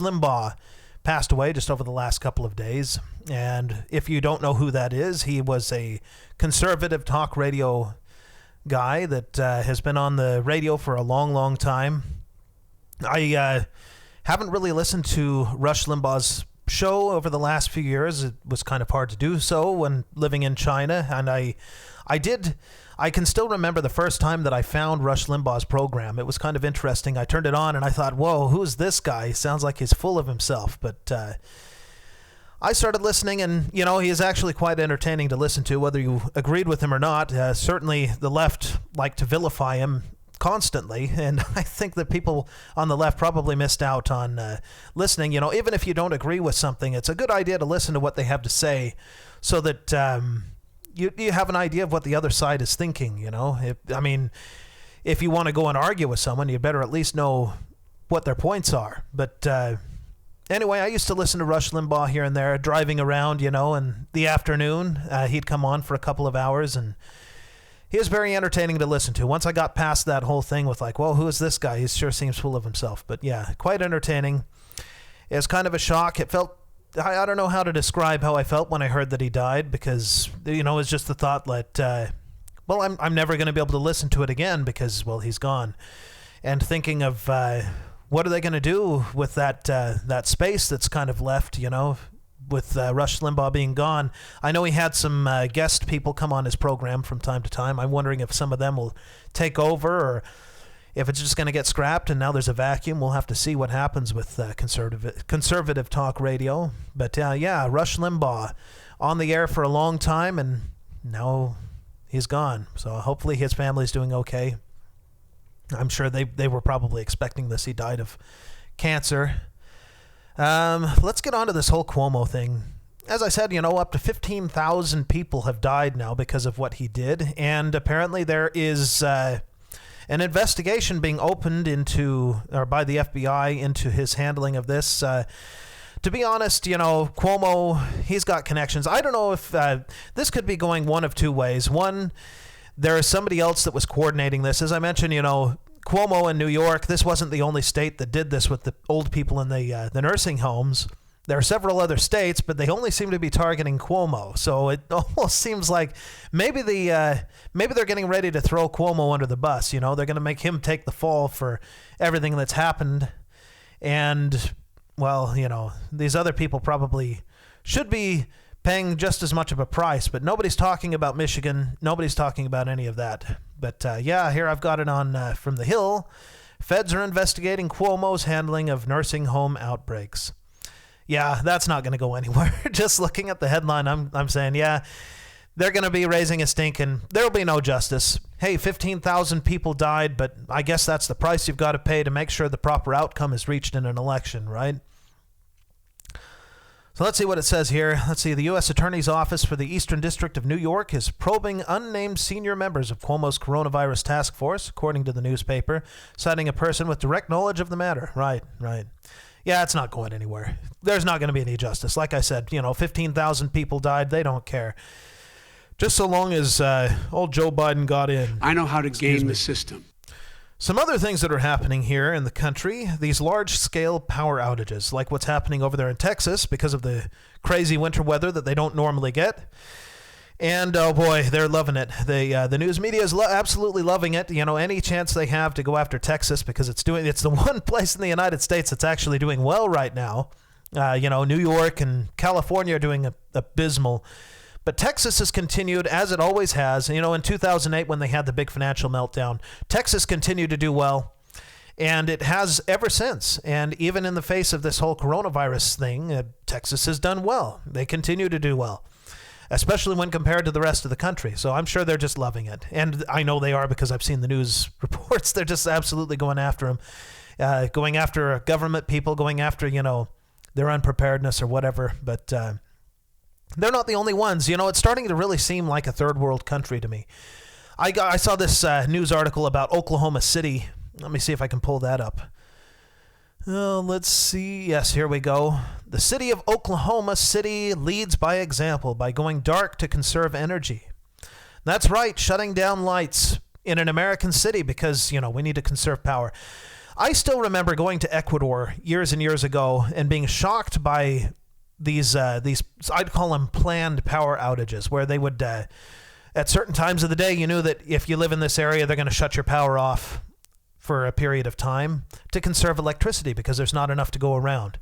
Rush Limbaugh passed away just over the last couple of days. And if you don't know who that is, he was a conservative talk radio guy that has been on the radio for a long, long time. I haven't really listened to Rush Limbaugh's show over the last few years. It was kind of hard to do so when living in China, and I can still remember the first time that I found Rush Limbaugh's program. It was kind of interesting. I turned it on and I thought, whoa, who's this guy? He sounds like he's full of himself. But I started listening, and he is actually quite entertaining to listen to, whether you agreed with him or not. Certainly the left like to vilify him constantly, and I think that people on the left probably missed out on listening. Even if you don't agree with something, it's a good idea to listen to what they have to say, so that you have an idea of what the other side is thinking. If you want to go and argue with someone, you better at least know what their points are. But anyway, I used to listen to Rush Limbaugh here and there, driving around, in the afternoon. He'd come on for a couple of hours, and he was very entertaining to listen to. Once I got past that whole thing with well, who is this guy? He sure seems full of himself. But yeah, quite entertaining. It was kind of a shock. It felt, I don't know how to describe how I felt when I heard that he died, because, it was just the thought that, I'm never going to be able to listen to it again because, he's gone. And thinking of what are they going to do with that space that's kind of left, with Rush Limbaugh being gone. I know he had some guest people come on his program from time to time. I'm wondering if some of them will take over, or if it's just going to get scrapped and now there's a vacuum. We'll have to see what happens with conservative talk radio. But Rush Limbaugh on the air for a long time, and now he's gone. So hopefully his family's doing okay. I'm sure they were probably expecting this. He died of cancer. Let's get on to this whole Cuomo thing. As I said, up to 15,000 people have died now because of what he did, and apparently there is an investigation being opened by the FBI into his handling of this. To be honest, Cuomo, he's got connections. I don't know if this could be going one of two ways. One, there is somebody else that was coordinating this. As I mentioned, Cuomo in New York, this wasn't the only state that did this with the old people in the nursing homes. There are several other states, but they only seem to be targeting Cuomo. So it almost seems like maybe they're getting ready to throw Cuomo under the bus. They're going to make him take the fall for everything that's happened. And, these other people probably should be paying just as much of a price, but nobody's talking about Michigan. Nobody's talking about any of that. But here I've got it on from The Hill. Feds are investigating Cuomo's handling of nursing home outbreaks. Yeah, that's not going to go anywhere. Just looking at the headline, I'm saying, they're going to be raising a stink, and there'll be no justice. Hey, 15,000 people died, but I guess that's the price you've got to pay to make sure the proper outcome is reached in an election, right? So let's see what it says here. Let's see. The U.S. Attorney's Office for the Eastern District of New York is probing unnamed senior members of Cuomo's coronavirus task force, according to the newspaper, citing a person with direct knowledge of the matter. Right. Yeah, it's not going anywhere. There's not going to be any justice. Like I said, 15,000 people died. They don't care. Just so long as old Joe Biden got in. I know how to game the system. Some other things that are happening here in the country, these large-scale power outages, like what's happening over there in Texas because of the crazy winter weather that they don't normally get. And, oh boy, they're loving it. The news media is absolutely loving it. Any chance they have to go after Texas, because it's the one place in the United States that's actually doing well right now. New York and California are doing abysmal. But Texas has continued, as it always has. In 2008, when they had the big financial meltdown, Texas continued to do well, and it has ever since. And even in the face of this whole coronavirus thing, Texas has done well. They continue to do well, especially when compared to the rest of the country. So I'm sure they're just loving it. And I know they are, because I've seen the news reports. They're just absolutely going after them, going after government people, going after, their unpreparedness or whatever. But they're not the only ones. It's starting to really seem like a third world country to me. I saw this news article about Oklahoma City. Let me see if I can pull that up. Let's see. Yes, here we go. The city of Oklahoma City leads by example by going dark to conserve energy. That's right, shutting down lights in an American city because, we need to conserve power. I still remember going to Ecuador years and years ago and being shocked by these I'd call them planned power outages, where they would at certain times of the day, you knew that if you live in this area, they're going to shut your power off for a period of time to conserve electricity because there's not enough to go around.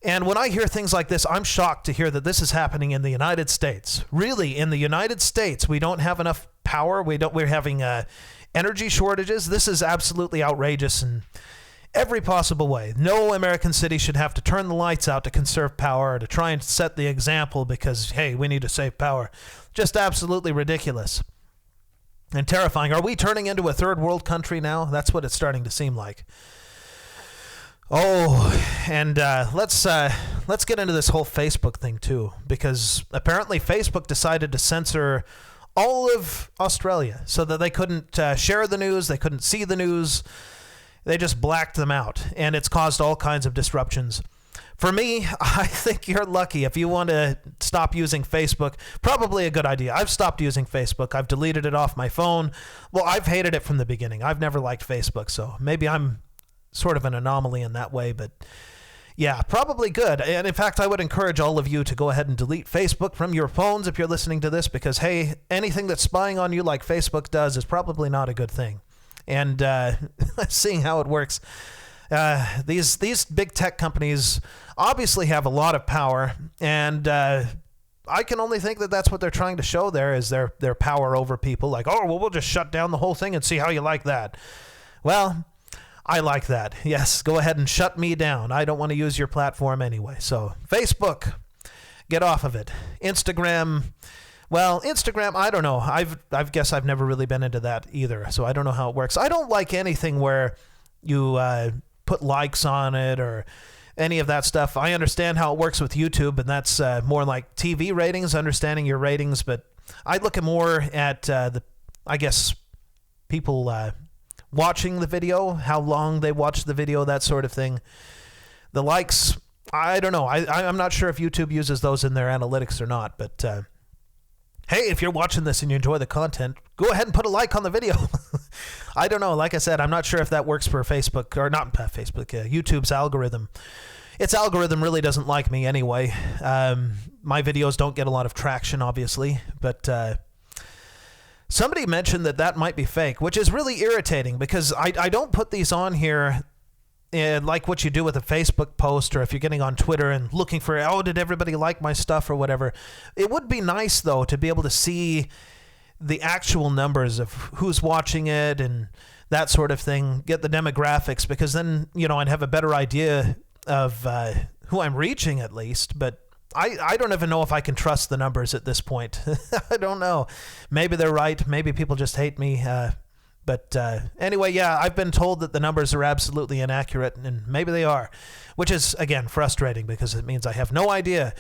And when I hear things like this, I'm shocked to hear that this is happening in the United States. Really, in the United States, we don't have enough power. We're having energy shortages. This is absolutely outrageous in every possible way. No American city should have to turn the lights out to conserve power or to try and set the example because, hey, we need to save power. Just absolutely ridiculous and terrifying. Are we turning into a third world country now? That's what it's starting to seem like. Oh, and let's get into this whole Facebook thing too, because apparently Facebook decided to censor all of Australia so that they couldn't share the news, they couldn't see the news. They just blacked them out, and it's caused all kinds of disruptions. For me, I think you're lucky if you want to stop using Facebook. Probably a good idea. I've stopped using Facebook. I've deleted it off my phone. Well, I've hated it from the beginning. I've never liked Facebook, so maybe I'm sort of an anomaly in that way, but yeah, probably good. And in fact, I would encourage all of you to go ahead and delete Facebook from your phones if you're listening to this, because hey, anything that's spying on you like Facebook does is probably not a good thing. And seeing how it works, these big tech companies obviously have a lot of power, and I can only think that that's what they're trying to show there is their power over people. Like, oh, well, we'll just shut down the whole thing and see how you like that. Well, I like that. Yes, go ahead and shut me down. I don't want to use your platform anyway. So Facebook, get off of it. Instagram, well, Instagram, I don't know. I guess I've never really been into that either, so I don't know how it works. I don't like anything where you put likes on it or any of that stuff. I understand how it works with YouTube, and that's more like TV ratings, understanding your ratings, but I look more at people watching the video, how long they watch the video, that sort of thing. The likes, I don't know. I'm not sure if YouTube uses those in their analytics or not, but hey, if you're watching this and you enjoy the content, go ahead and put a like on the video. I don't know. Like I said, I'm not sure if that works for Facebook, or not Facebook, YouTube's algorithm. Its algorithm really doesn't like me anyway. My videos don't get a lot of traction, obviously, but somebody mentioned that might be fake, which is really irritating because I don't put these on here like what you do with a Facebook post, or if you're getting on Twitter and looking for, oh, did everybody like my stuff or whatever. It would be nice, though, to be able to see the actual numbers of who's watching it and that sort of thing, get the demographics, because then, I'd have a better idea of who I'm reaching at least, but I don't even know if I can trust the numbers at this point. I don't know. Maybe they're right. Maybe people just hate me. But anyway, yeah, I've been told that the numbers are absolutely inaccurate, and maybe they are, which is, again, frustrating because it means I have no idea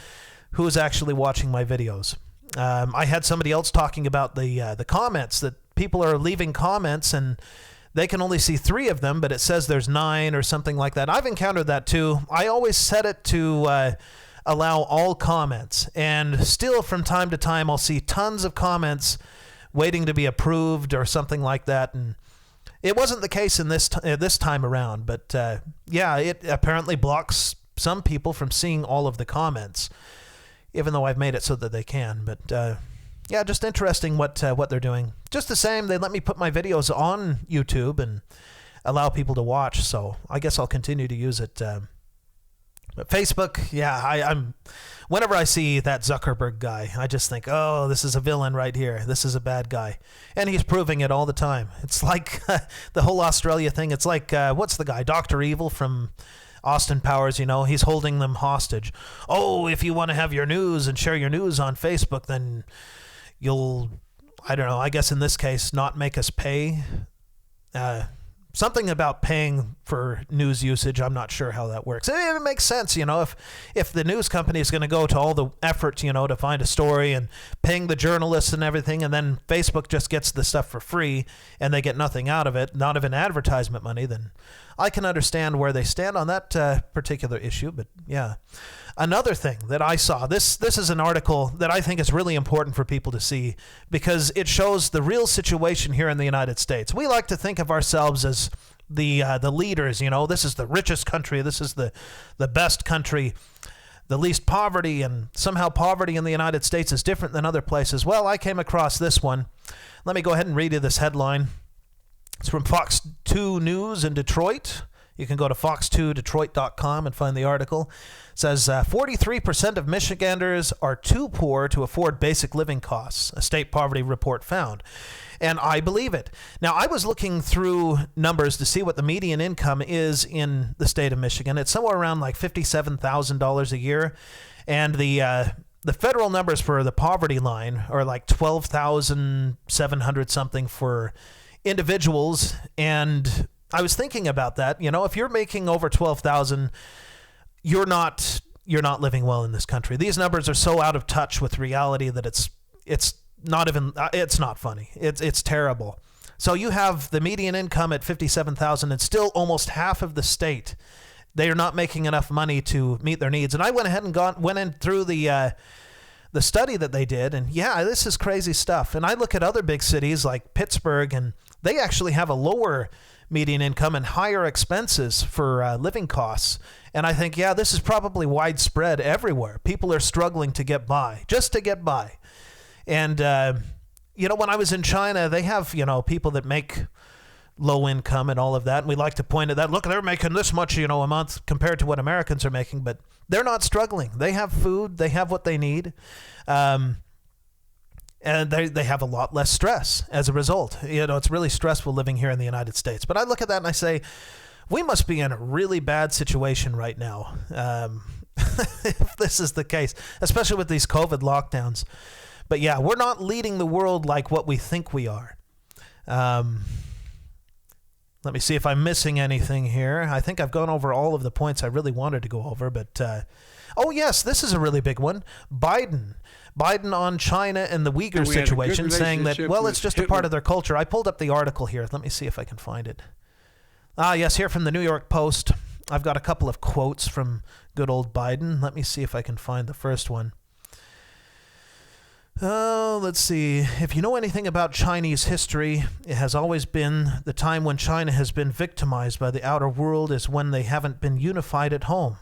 who's actually watching my videos. I had somebody else talking about the comments, that people are leaving comments and they can only see 3 of them, but it says there's 9 or something like that. I've encountered that too. I always set it to allow all comments, and still from time to time I'll see tons of comments waiting to be approved or something like that, and it wasn't the case in this time around, but yeah, it apparently blocks some people from seeing all of the comments, even though I've made it so that they can. But yeah, just interesting what they're doing. Just the same, they let me put my videos on YouTube and allow people to watch, so I guess I'll continue to use it. But Facebook, yeah, I'm. Whenever I see that Zuckerberg guy, I just think, oh, this is a villain right here. This is a bad guy. And he's proving it all the time. It's like the whole Australia thing. It's like, what's the guy? Dr. Evil from Austin Powers, he's holding them hostage. Oh, if you want to have your news and share your news on Facebook, then you'll, I don't know, I guess in this case, not make us pay. Something about paying for news usage. I'm not sure how that works. It makes sense, if the news company is going to go to all the effort, to find a story and paying the journalists and everything, and then Facebook just gets the stuff for free and they get nothing out of it, not even advertisement money, then I can understand where they stand on that particular issue. But yeah. Another thing that I saw, this is an article that I think is really important for people to see because it shows the real situation here in the United States. We like to think of ourselves as the leaders, this is the richest country, this is the best country, the least poverty, and somehow poverty in the United States is different than other places. Well, I came across this one. Let me go ahead and read you this headline. It's from Fox 2 News in Detroit. You can go to fox2detroit.com and find the article. It says 43% of Michiganders are too poor to afford basic living costs, a state poverty report found. And I believe it. Now, I was looking through numbers to see what the median income is in the state of Michigan. It's somewhere around like $57,000 a year. And the federal numbers for the poverty line are like $12,700 something for individuals. And I was thinking about that. If you're making over $12,000, you're not living well in this country. These numbers are so out of touch with reality that it's not funny. It's terrible. So you have the median income at $57,000, and still almost half of the state, they are not making enough money to meet their needs. And I went ahead and went in through the study that they did, and yeah, this is crazy stuff. And I look at other big cities like Pittsburgh, and they actually have a lower median income and higher expenses for living costs. And I think, yeah, this is probably widespread everywhere. People are struggling to get by, just to get by. And, when I was in China, they have, people that make low income and all of that. And we like to point at that. Look, they're making this much, a month compared to what Americans are making. But they're not struggling. They have food. They have what they need. And they have a lot less stress as a result. It's really stressful living here in the United States. But I look at that and I say, we must be in a really bad situation right now, if this is the case, especially with these COVID lockdowns. But yeah, we're not leading the world like what we think we are. Let me see if I'm missing anything here. I think I've gone over all of the points I really wanted to go over. But, oh yes, this is a really big one. Biden on China and the Uyghur situation, saying that, well, it's just a part of their culture. I pulled up the article here. Let me see if I can find it. Yes, here from the New York Post. I've got a couple of quotes from good old Biden. Let me see if I can find the first one. Oh, let's see. If you know anything about Chinese history, it has always been the time when China has been victimized by the outer world is when they haven't been unified at home.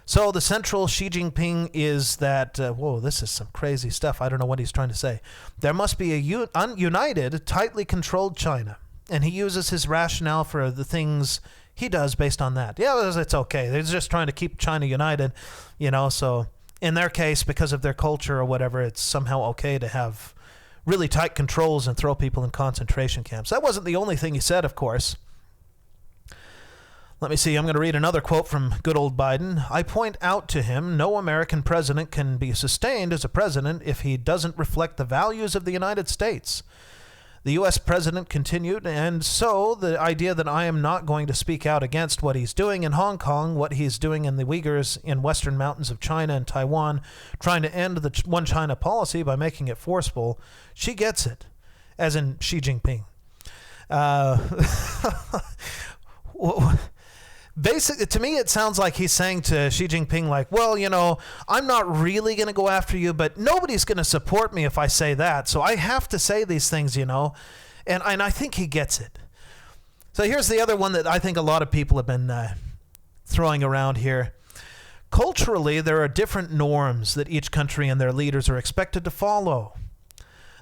So the central Xi Jinping is that, whoa, this is some crazy stuff. I don't know what he's trying to say. There must be a united, tightly controlled China. And he uses his rationale for the things he does based on that. Yeah, it's okay. They're just trying to keep China united, so in their case, because of their culture or whatever, it's somehow okay to have really tight controls and throw people in concentration camps. That wasn't the only thing he said, of course. Let me see. I'm going to read another quote from good old Biden. I point out to him, no American president can be sustained as a president if he doesn't reflect the values of the United States. The U.S. president continued, and so the idea that I am not going to speak out against what he's doing in Hong Kong, what he's doing in the Uyghurs in western mountains of China and Taiwan, trying to end the one China policy by making it forceful, she gets it, as in Xi Jinping. Basically, to me, it sounds like he's saying to Xi Jinping, like, well, I'm not really going to go after you, but nobody's going to support me if I say that. So I have to say these things, And I think he gets it. So here's the other one that I think a lot of people have been throwing around here. Culturally, there are different norms that each country and their leaders are expected to follow.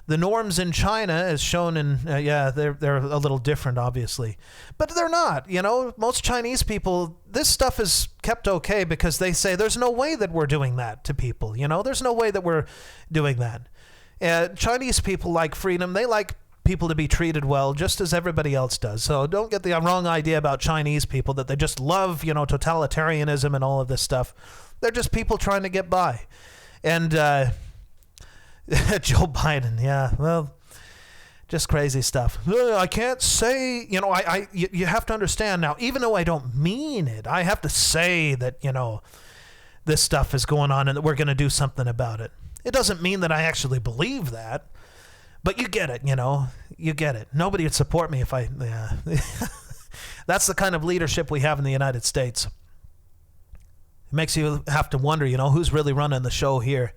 The norms in China, as shown in, they're a little different, obviously. But they're not, Most Chinese people, this stuff is kept okay because they say there's no way that we're doing that to people, There's no way that we're doing that. Chinese people like freedom. They like people to be treated well, just as everybody else does. So don't get the wrong idea about Chinese people, that they just love, totalitarianism and all of this stuff. They're just people trying to get by. And Joe Biden, yeah, well, just crazy stuff. I can't say, you have to understand now, even though I don't mean it, I have to say that, this stuff is going on and that we're going to do something about it. It doesn't mean that I actually believe that, but you get it, you get it. Nobody would support me if yeah. That's the kind of leadership we have in the United States. It makes you have to wonder, who's really running the show here.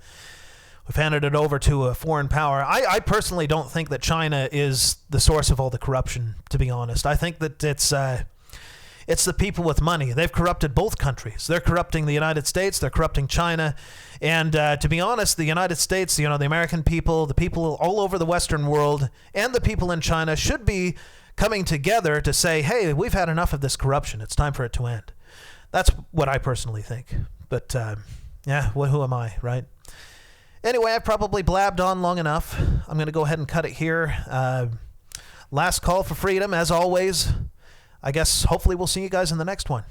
we've handed it over to a foreign power. I personally don't think that China is the source of all the corruption, to be honest. I think that it's the people with money. They've corrupted both countries. They're corrupting the United States. They're corrupting China. And to be honest, the United States, the American people, the people all over the Western world, and the people in China should be coming together to say, hey, we've had enough of this corruption. It's time for it to end. That's what I personally think. But, who am I, right? Anyway, I've probably blabbed on long enough. I'm going to go ahead and cut it here. Last call for freedom, as always. I guess hopefully we'll see you guys in the next one.